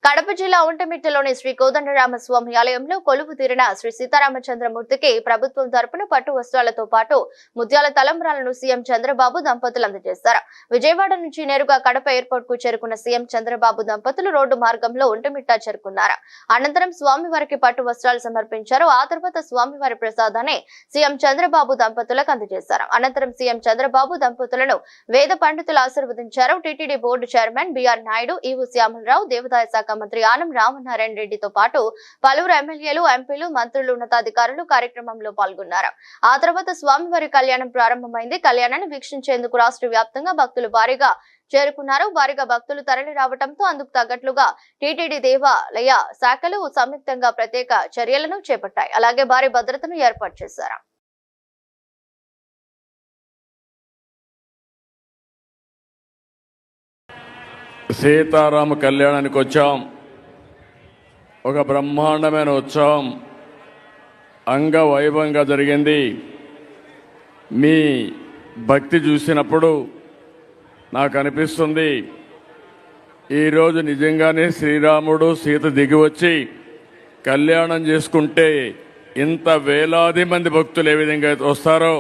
కడప జిల్లా ఒంటమిట్టలోని శ్రీ కోదండరామస్వామి ఆలయంలో కొలువు తీరిన శ్రీ సీతారామచంద్రమూర్తికి ప్రభుత్వం తరపున పట్టు వస్త్రాలతో పాటు ముత్యాల తలంబ్రాలను సీఎం చంద్రబాబు దంపతులు అందజేశారు. విజయవాడ నుంచి నేరుగా కడప ఎయిర్పోర్ట్ కు చేరుకున్న సీఎం చంద్రబాబు దంపతులు రోడ్డు మార్గంలో ఒంటమిట్ట చేరుకున్నారు. అనంతరం స్వామివారికి పట్టు వస్త్రాలు సమర్పించారు. ఆ తర్వాత స్వామివారి ప్రసాదాన్ని సీఎం చంద్రబాబు దంపతులకు అందజేశారు. అనంతరం సీఎం చంద్రబాబు దంపతులను వేద పండితులు ఆశీర్వదించారు. TTD board chairman BR Naidu, EO Syamala Rao, దేవాదాయ శాఖ మంత్రి ఆనం రామనారాయణ రెడ్డితో పాటు పలువురు ఎమ్మెల్యేలు, ఎంపీలు, మంత్రులు, ఉన్నతాధికారులు కార్యక్రమంలో పాల్గొన్నారు. ఆ తర్వాత స్వామివారి కళ్యాణం ప్రారంభమైంది. కళ్యాణాన్ని వీక్షించేందుకు రాష్ట్ర వ్యాప్తంగా భక్తులు భారీగా చేరుకున్నారు. భారీగా భక్తులు తరలి రావడంతో అందుకు తగ్గట్లుగా టీటీడీ దేవాలయ శాఖలు సంయుక్తంగా ప్రత్యేక చర్యలను చేపట్టాయి. అలాగే భారీ భద్రతను ఏర్పాటు చేశారు. సీతారామ కళ్యాణానికి వచ్చాం. ఒక బ్రహ్మాండమైన ఉత్సవం అంగవైభవంగా జరిగింది. మీ భక్తి చూసినప్పుడు నాకు అనిపిస్తుంది, ఈరోజు నిజంగానే శ్రీరాముడు సీత దిగి వచ్చి కళ్యాణం చేసుకుంటే ఇంత వేలాది మంది భక్తులు ఏ విధంగా వస్తారో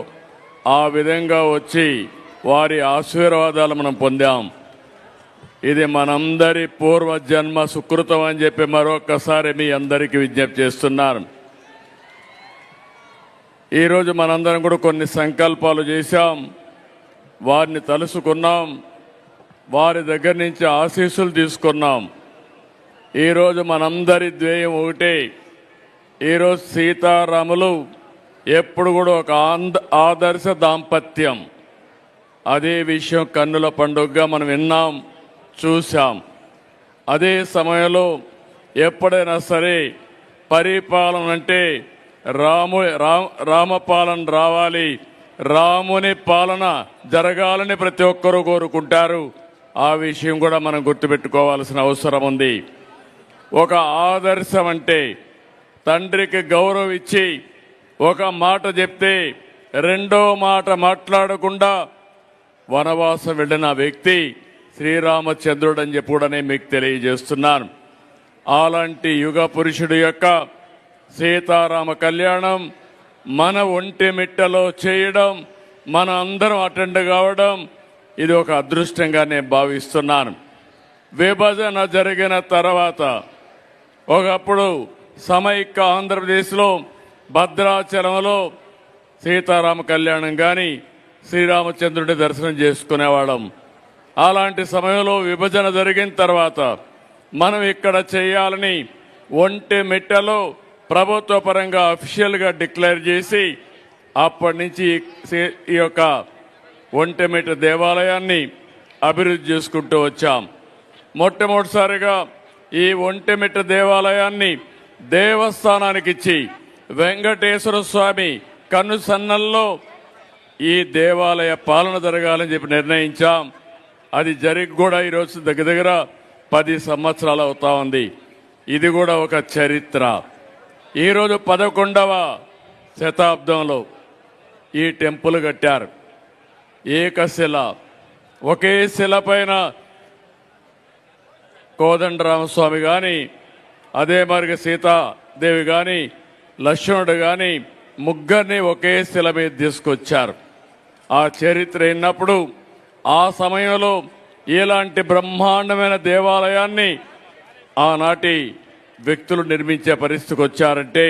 ఆ విధంగా వచ్చి వారి ఆశీర్వాదాలు మనం పొందాం. ఇది మనందరి పూర్వజన్మ సుకృతం అని చెప్పి మరొకసారి మీ అందరికీ విజ్ఞప్తి చేస్తున్నాను. ఈరోజు మనందరం కూడా కొన్ని సంకల్పాలు చేశాం, వారిని తలుసుకున్నాం, వారి దగ్గర నుంచి ఆశీస్సులు తీసుకున్నాం. ఈరోజు మనందరి ధ్యేయం ఒకటే. ఈరోజు సీతారాములు ఎప్పుడు కూడా ఒక ఆదర్శ దాంపత్యం. అదే విషయం కన్నుల పండుగగా మనం విన్నాం, చూశాం. అదే సమయంలో ఎప్పుడైనా సరే పరిపాలన అంటే రామపాలన రావాలి, రాముని పాలన జరగాలని ప్రతి ఒక్కరూ కోరుకుంటారు. ఆ విషయం కూడా మనం గుర్తుపెట్టుకోవాల్సిన అవసరం ఉంది. ఒక ఆదర్శం అంటే తండ్రికి గౌరవం ఇచ్చి ఒక మాట చెప్తే రెండో మాట మాట్లాడకుండా వనవాసం వెళ్ళిన వ్యక్తి శ్రీరామచంద్రుడు అని చెప్పి కూడా నేను మీకు తెలియజేస్తున్నాను. అలాంటి యుగ పురుషుడు యొక్క సీతారామ కళ్యాణం మన ఒంటిమిట్టలో చేయడం, మన అందరం అటెండ్ కావడం, ఇది ఒక అదృష్టంగా నేను భావిస్తున్నాను. విభజన జరిగిన తర్వాత ఒకప్పుడు సమైక్య ఆంధ్రప్రదేశ్లో భద్రాచలంలో సీతారామ కళ్యాణం కానీ శ్రీరామచంద్రుడి దర్శనం చేసుకునేవాళ్ళం. అలాంటి సమయంలో విభజన జరిగిన తర్వాత మనం ఇక్కడ చేయాలని ఒంటిమిట్టలో ప్రభుత్వ పరంగా అఫీషియల్గా డిక్లేర్ చేసి అప్పటి నుంచి ఈ యొక్క ఒంటిమిట్ట దేవాలయాన్ని అభివృద్ధి చేసుకుంటూ వచ్చాం. మొట్టమొదటిసారిగా ఈ ఒంటిమిట్ట దేవాలయాన్ని దేవస్థానానికి ఇచ్చి వెంకటేశ్వర స్వామి కన్నుసన్నల్లో ఈ దేవాలయ పాలన జరగాలని చెప్పి నిర్ణయించాం. అది జరిగి కూడా ఈరోజు దగ్గర 10 సంవత్సరాలు అవుతా ఉంది. ఇది కూడా ఒక చరిత్ర. ఈరోజు 11వ శతాబ్దంలో ఈ టెంపుల్ కట్టారు. ఏకశిల, ఒకే శిల పైన కోదండరామస్వామి కానీ, అదే మరి సీతాదేవి కానీ, లక్ష్మణుడు కానీ ముగ్గురిని ఒకే శిల మీద తీసుకొచ్చారు. ఆ చరిత్ర విన్నప్పుడు ఆ సమయంలో ఇలాంటి బ్రహ్మాండమైన దేవాలయాన్ని ఆనాటి వ్యక్తులు నిర్మించే పరిస్థితికి వచ్చారంటే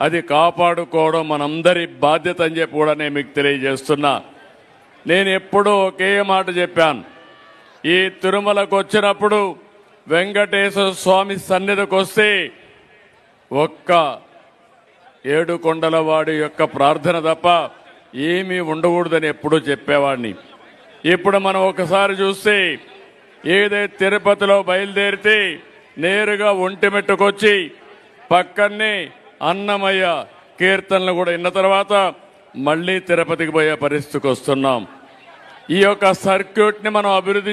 అది కాపాడుకోవడం మనందరి బాధ్యత అని చెప్పి కూడా నేను మీకు తెలియజేస్తున్నా. నేను ఎప్పుడూ ఒకే మాట చెప్పాను, ఈ తిరుమలకు వచ్చినప్పుడు వెంకటేశ్వర స్వామి సన్నిధికి వస్తే ఒక్క ఏడుకొండల వాడి యొక్క ప్రార్థన తప్ప ఏమీ ఉండకూడదని ఎప్పుడూ చెప్పేవాడిని. ఇప్పుడు మనం ఒకసారి చూస్తే ఏదైతే తిరుపతిలో బయలుదేరితే నేరుగా ఒంటిమిట్టకొచ్చి పక్కనే అన్నమయ్య కీర్తనలు కూడా విన్న తర్వాత మళ్ళీ తిరుపతికి పోయే పరిస్థితికి వస్తున్నాం. ఈ యొక్క సర్క్యూట్ని మనం అభివృద్ధి